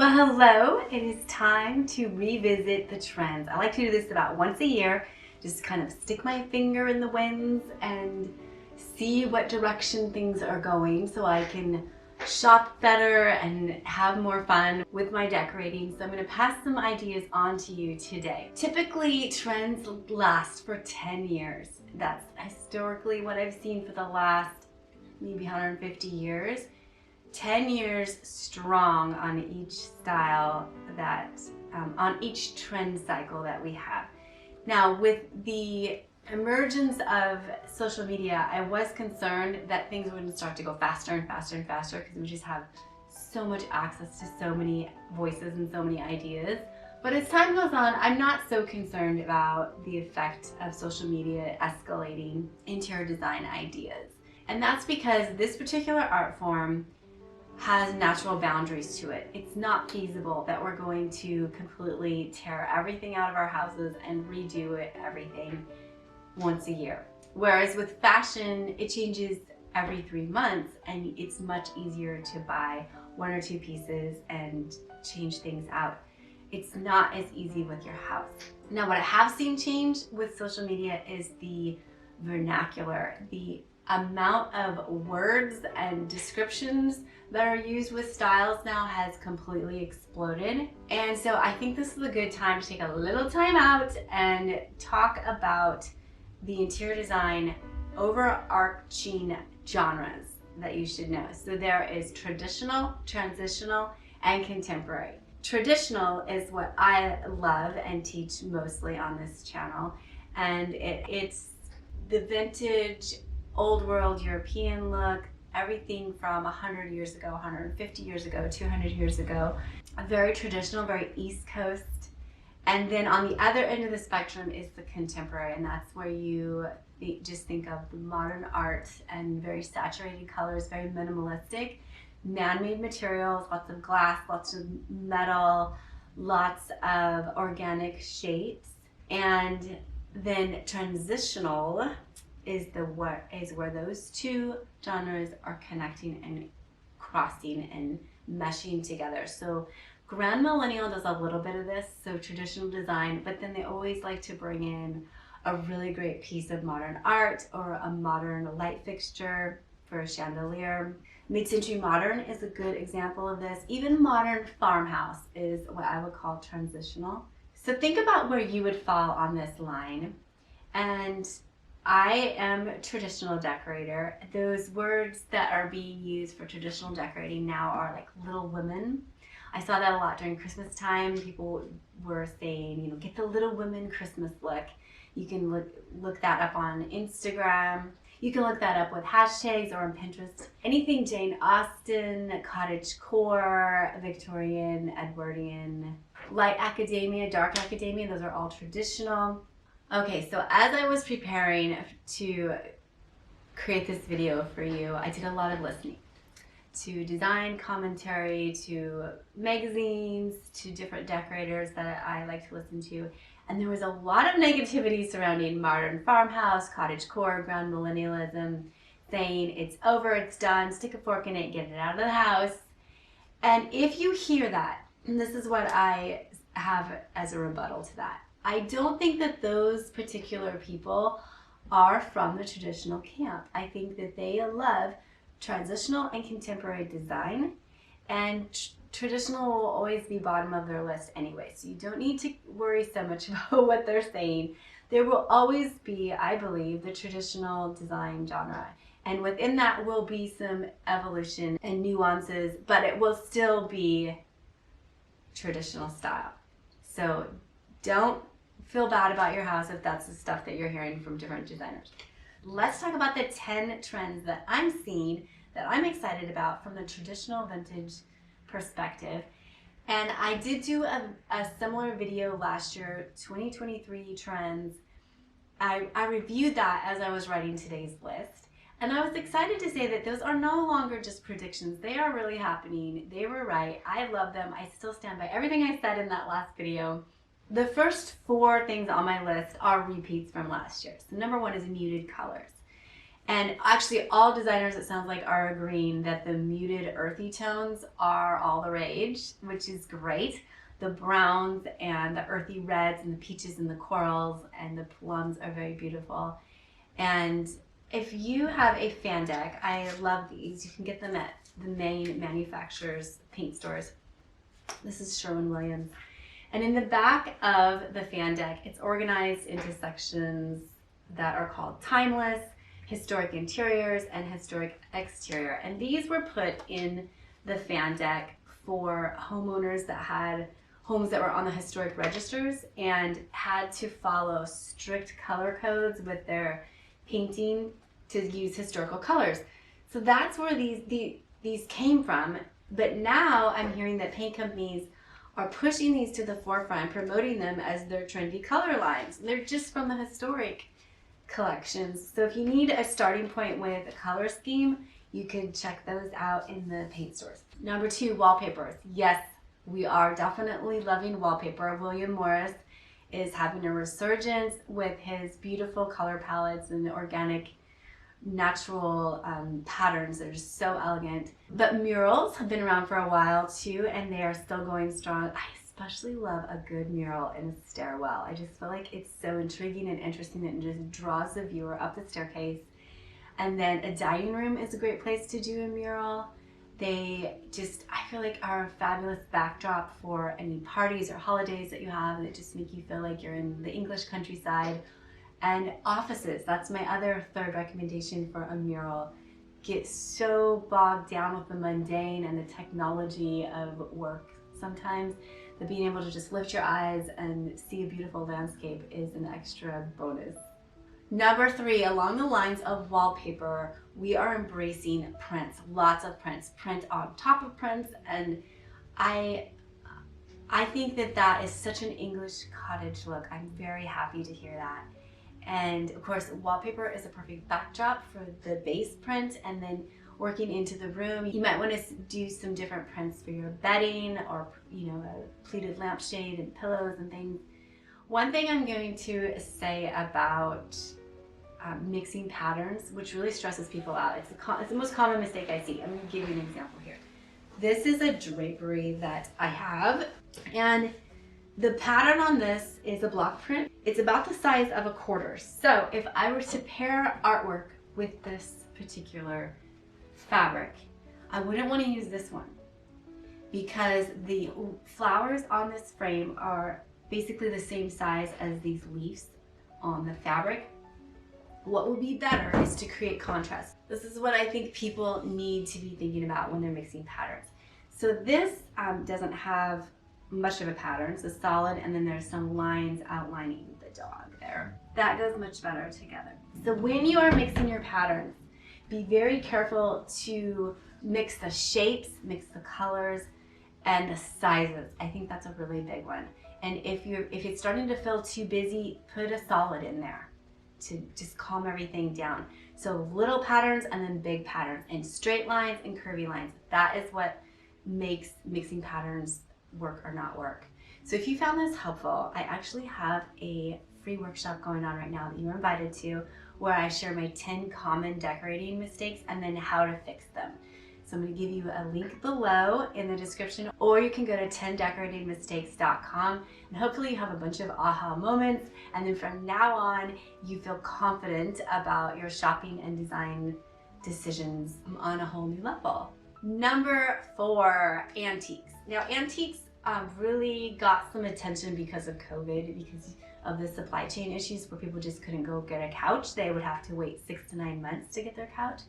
Well, hello. It is time to revisit the trends. I like to do this about once a year, just kind of stick my finger in the winds and see what direction things are going so I can shop better and have more fun with my decorating. So I'm going to pass some ideas on to you today. Typically, trends last for 10 years. That's historically what I've seen for the last maybe 150 years. 10 years strong on each style that, on each trend cycle that we have. Now, with the emergence of social media, I was concerned that things were going to start to go faster and faster and faster because we just have so much access to so many voices and so many ideas. But as time goes on, I'm not so concerned about the effect of social media escalating interior design ideas. And that's because this particular art form has natural boundaries to it. It's not feasible that we're going to completely tear everything out of our houses and redo everything once a year. Whereas with fashion, it changes every 3 months and it's much easier to buy 1 or 2 pieces and change things out. It's not as easy with your house. Now, what I have seen change with social media is the vernacular, the amount of words and descriptions that are used with styles now has completely exploded. And so I think this is a good time to take a little time out and talk about the interior design overarching genres that you should know. So there is traditional, transitional, and contemporary. Traditional is what I love and teach mostly on this channel, and it's the vintage old world European look, everything from 100 years ago, 150 years ago, 200 years ago. Very traditional, very East Coast. And then on the other end of the spectrum is the contemporary, and that's where you just think of the modern art and very saturated colors, very minimalistic, man-made materials, lots of glass, lots of metal, lots of organic shapes. And then transitional is where those two genres are connecting and crossing and meshing together. So Grand Millennial does a little bit of this, so traditional design, but then they always like to bring in a really great piece of modern art or a modern light fixture for a chandelier. Mid-century modern is a good example of this. Even modern farmhouse is what I would call transitional. So think about where you would fall on this line. And I am a traditional decorator. Those words that are being used for traditional decorating now are like Little Women. I saw that a lot during Christmas time. People were saying, get the Little Women Christmas look. You can look that up on Instagram. You can look that up with hashtags or on Pinterest. Anything Jane Austen, cottage core, Victorian, Edwardian, light academia, dark academia, those are all traditional. Okay, so as I was preparing to create this video for you, I did a lot of listening to design commentary, to magazines, to different decorators that I like to listen to. And there was a lot of negativity surrounding modern farmhouse, cottagecore, ground millennialism, saying it's over, it's done, stick a fork in it, get it out of the house. And if you hear that, and this is what I have as a rebuttal to that, I don't think that those particular people are from the traditional camp. I think that they love transitional and contemporary design, and traditional will always be bottom of their list anyway. So you don't need to worry so much about what they're saying. There will always be, I believe, the traditional design genre. And within that will be some evolution and nuances, but it will still be traditional style. So don't feel bad about your house if that's the stuff that you're hearing from different designers. Let's talk about the 10 trends that I'm seeing that I'm excited about from the traditional vintage perspective. And I did do a similar video last year, 2023 trends. I reviewed that as I was writing today's list. And I was excited to say that those are no longer just predictions. They are really happening. They were right. I love them. I still stand by everything I said in that last video. The first 4 things on my list are repeats from last year. So number 1 is muted colors. And actually all designers, it sounds like, are agreeing that the muted earthy tones are all the rage, which is great. The browns and the earthy reds and the peaches and the corals and the plums are very beautiful. And if you have a fan deck, I love these. You can get them at the main manufacturers' paint stores. This is Sherwin-Williams. And in the back of the fan deck, it's organized into sections that are called timeless, historic interiors, and historic exterior. And these were put in the fan deck for homeowners that had homes that were on the historic registers and had to follow strict color codes with their painting to use historical colors. So that's where these came from. But now I'm hearing that paint companies are pushing these to the forefront, promoting them as their trendy color lines. They're just from the historic collections. So if you need a starting point with a color scheme, you can check those out in the paint stores. Number 2, wallpapers. Yes, we are definitely loving wallpaper. William Morris is having a resurgence with his beautiful color palettes and the organic natural patterns. They're just so elegant. But murals have been around for a while too, and they are still going strong. I especially love a good mural in a stairwell. I just feel like it's so intriguing and interesting and just draws the viewer up the staircase. And then a dining room is a great place to do a mural. They just, I feel like, are a fabulous backdrop for any parties or holidays that you have, and it just make you feel like you're in the English countryside. And offices, that's my other third recommendation for a mural. Get so bogged down with the mundane and the technology of work sometimes that being able to just lift your eyes and see a beautiful landscape is an extra bonus. Number 3, along the lines of wallpaper, we are embracing prints, lots of prints, print on top of prints, and I think that is such an English cottage look. I'm very happy to hear that. And of course, wallpaper is a perfect backdrop for the base print, and then working into the room, you might want to do some different prints for your bedding, or a pleated lampshade and pillows and things. One thing I'm going to say about mixing patterns, which really stresses people out, it's the most common mistake I see. I'm going to give you an example here. This is a drapery that I have, and the pattern on this is a block print. It's about the size of a quarter. So if I were to pair artwork with this particular fabric, I wouldn't want to use this one because the flowers on this frame are basically the same size as these leaves on the fabric. What would be better is to create contrast. This is what I think people need to be thinking about when they're mixing patterns. So this doesn't have much of a pattern, so solid, and then there's some lines outlining the dog there. That goes much better together. So when you are mixing your patterns, be very careful to mix the shapes, mix the colors, and the sizes. I think that's a really big one. And if it's starting to feel too busy, put a solid in there to just calm everything down. So little patterns and then big patterns, and straight lines and curvy lines. That is what makes mixing patterns work or not work. So if you found this helpful, I actually have a free workshop going on right now that you're invited to, where I share my 10 common decorating mistakes and then how to fix them. So I'm going to give you a link below in the description, or you can go to 10decoratingmistakes.com, and hopefully you have a bunch of aha moments, and then from now on you feel confident about your shopping and design decisions on a whole new level. Number 4, antiques. Now antiques really got some attention because of COVID, because of the supply chain issues where people just couldn't go get a couch. They would have to wait 6 to 9 months to get their couch.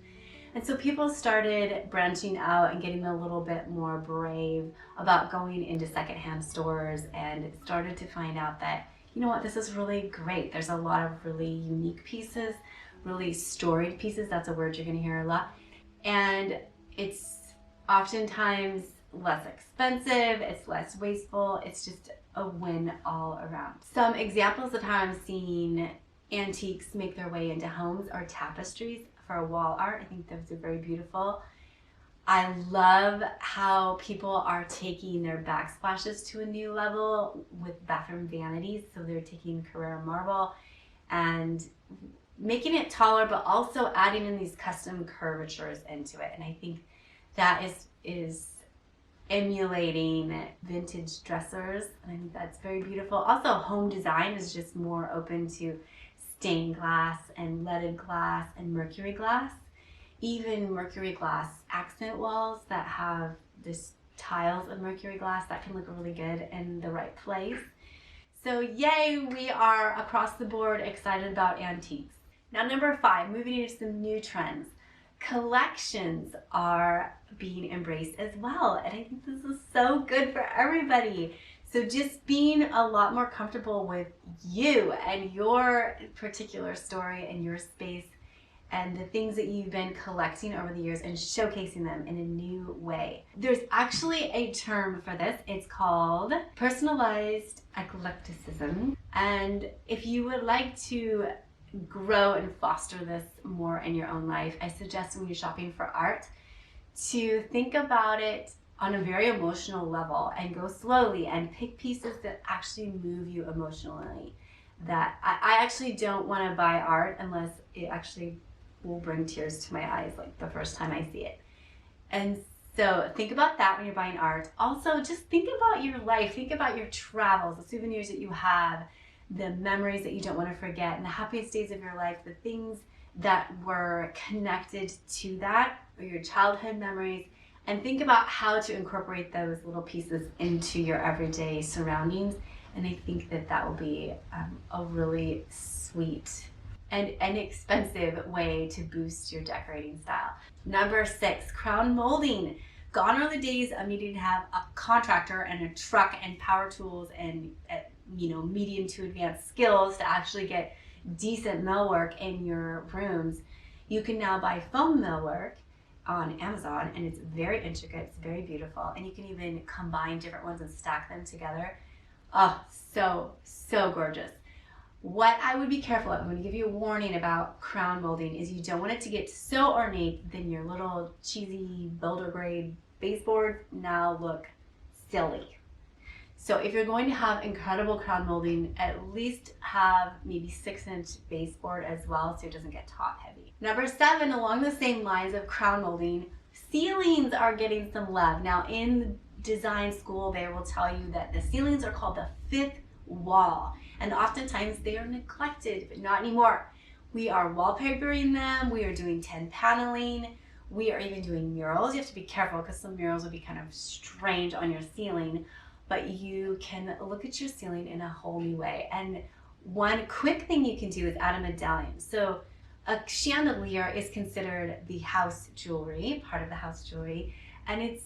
And so people started branching out and getting a little bit more brave about going into secondhand stores, and started to find out that, you know what, this is really great. There's a lot of really unique pieces, really storied pieces. That's a word you're going to hear a lot. And it's oftentimes less expensive, it's less wasteful, it's just a win all around. Some examples of how I'm seeing antiques make their way into homes are tapestries for wall art. I think those are very beautiful. I love how people are taking their backsplashes to a new level with bathroom vanities. So they're taking Carrara marble and making it taller, but also adding in these custom curvatures into it. And I think that is emulating vintage dressers, and I think that's very beautiful. Also, home design is just more open to stained glass and leaded glass and mercury glass. Even mercury glass accent walls that have this tiles of mercury glass that can look really good in the right place. So yay, we are across the board excited about antiques. Now number 5, moving into some new trends. Collections are being embraced as well, and I think this is so good for everybody. So just being a lot more comfortable with you and your particular story and your space and the things that you've been collecting over the years and showcasing them in a new way. There's actually a term for this. It's called personalized eclecticism. And if you would like to grow and foster this more in your own life, I suggest when you're shopping for art to think about it on a very emotional level and go slowly and pick pieces that actually move you emotionally. That I actually don't want to buy art unless it actually will bring tears to my eyes like the first time I see it. And so think about that when you're buying art. Also, just think about your life. Think about your travels, the souvenirs that you have, the memories that you don't want to forget, and the happiest days of your life, the things that were connected to that, or your childhood memories, and think about how to incorporate those little pieces into your everyday surroundings. And I think that that will be a really sweet and inexpensive way to boost your decorating style. Number 6, crown molding. Gone are the days of needing to have a contractor and a truck and power tools and medium to advanced skills to actually get decent millwork in your rooms. You can now buy foam millwork on Amazon, and it's very intricate, it's very beautiful, and you can even combine different ones and stack them together. Oh, so gorgeous. What I would be careful of, I'm going to give you a warning about crown molding, is you don't want it to get so ornate then your little cheesy builder grade baseboards now look silly. So if you're going to have incredible crown molding, at least have maybe 6-inch baseboard as well so it doesn't get top heavy. Number 7, along the same lines of crown molding, ceilings are getting some love. Now in design school, they will tell you that the ceilings are called the 5th wall, and oftentimes they are neglected, but not anymore. We are wallpapering them, we are doing 10 paneling, we are even doing murals. You have to be careful because some murals will be kind of strange on your ceiling, but you can look at your ceiling in a whole new way. And one quick thing you can do is add a medallion. So a chandelier is considered the house jewelry, part of the house jewelry, and it's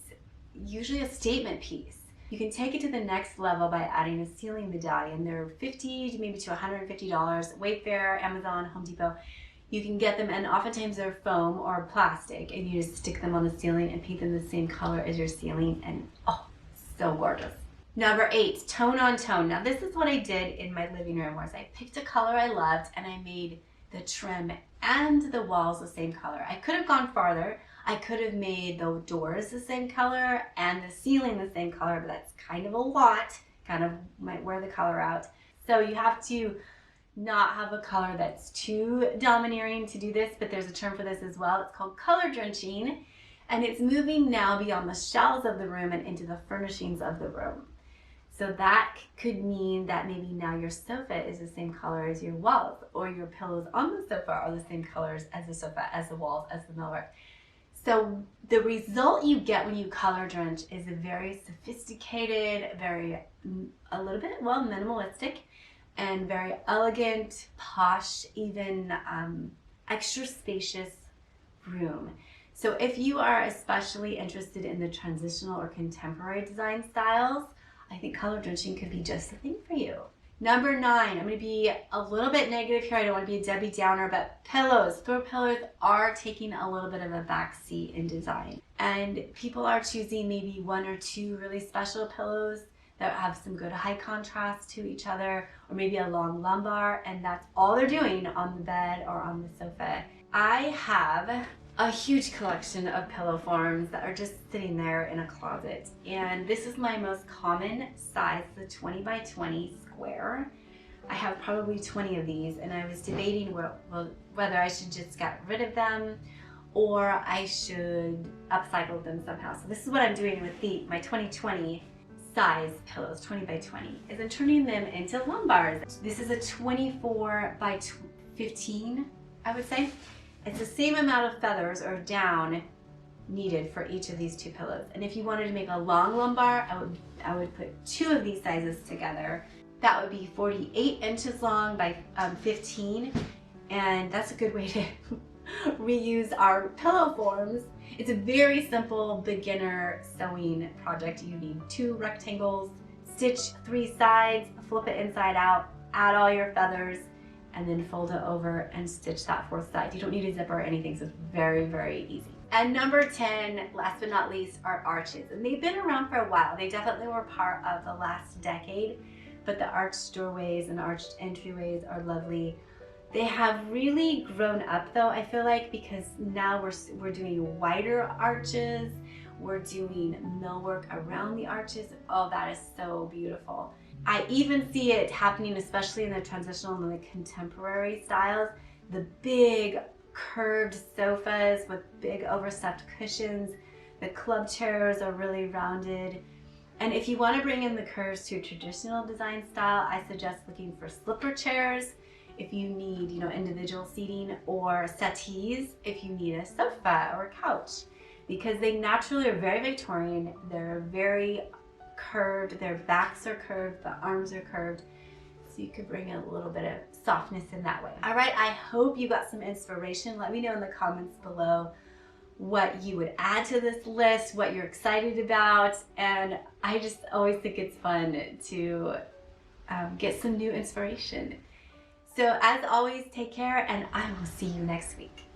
usually a statement piece. You can take it to the next level by adding a ceiling medallion. They're $50 maybe to $150. Wayfair, Amazon, Home Depot. You can get them, and oftentimes they're foam or plastic, and you just stick them on the ceiling and paint them the same color as your ceiling, and oh, so gorgeous. Number 8, tone on tone. Now this is what I did in my living room, was I picked a color I loved and I made the trim and the walls the same color. I could have gone farther. I could have made the doors the same color and the ceiling the same color, but that's kind of a lot, kind of might wear the color out. So you have to not have a color that's too domineering to do this, but there's a term for this as well. It's called color drenching, and it's moving now beyond the shelves of the room and into the furnishings of the room. So that could mean that maybe now your sofa is the same color as your walls, or your pillows on the sofa are the same colors as the sofa, as the walls, as the millwork. So the result you get when you color drench is a very sophisticated, a little bit, minimalistic, and very elegant, posh, even extra spacious room. So if you are especially interested in the transitional or contemporary design styles, I think color drenching could be just the thing for you. Number 9, I'm going to be a little bit negative here. I don't want to be a Debbie Downer, but pillows, throw pillows are taking a little bit of a backseat in design. And people are choosing maybe 1 or 2 really special pillows that have some good high contrast to each other, or maybe a long lumbar, and that's all they're doing on the bed or on the sofa. I have a huge collection of pillow forms that are just sitting there in a closet. And this is my most common size, the 20 by 20 square. I have probably 20 of these, and I was debating whether I should just get rid of them or I should upcycle them somehow. So this is what I'm doing with my 2020 size pillows, 20 by 20, is I'm turning them into lumbars. This is a 24 by 15, I would say. It's the same amount of feathers or down needed for each of these two pillows. And if you wanted to make a long lumbar, I would put two of these sizes together. That would be 48 inches long by 15, and that's a good way to reuse our pillow forms. It's a very simple beginner sewing project. You need 2 rectangles, stitch 3 sides, flip it inside out, add all your feathers, and then fold it over and stitch that 4th side. You don't need a zipper or anything, so it's very, very easy. And number 10, last but not least, are arches. And they've been around for a while. They definitely were part of the last decade, but the arched doorways and arched entryways are lovely. They have really grown up though, I feel like, because now we're doing wider arches, we're doing millwork around the arches. Oh, that is so beautiful. I even see it happening, especially in the transitional and the contemporary styles. The big curved sofas with big overstuffed cushions. The club chairs are really rounded. And if you want to bring in the curves to a traditional design style, I suggest looking for slipper chairs if you need, individual seating, or settees if you need a sofa or a couch, because they naturally are very Victorian. They're very curved, their backs are curved, the arms are curved, so you could bring a little bit of softness in that way. All right, I hope you got some inspiration. Let me know in the comments below what you would add to this list, what you're excited about, and I just always think it's fun to get some new inspiration. So as always, take care, and I will see you next week.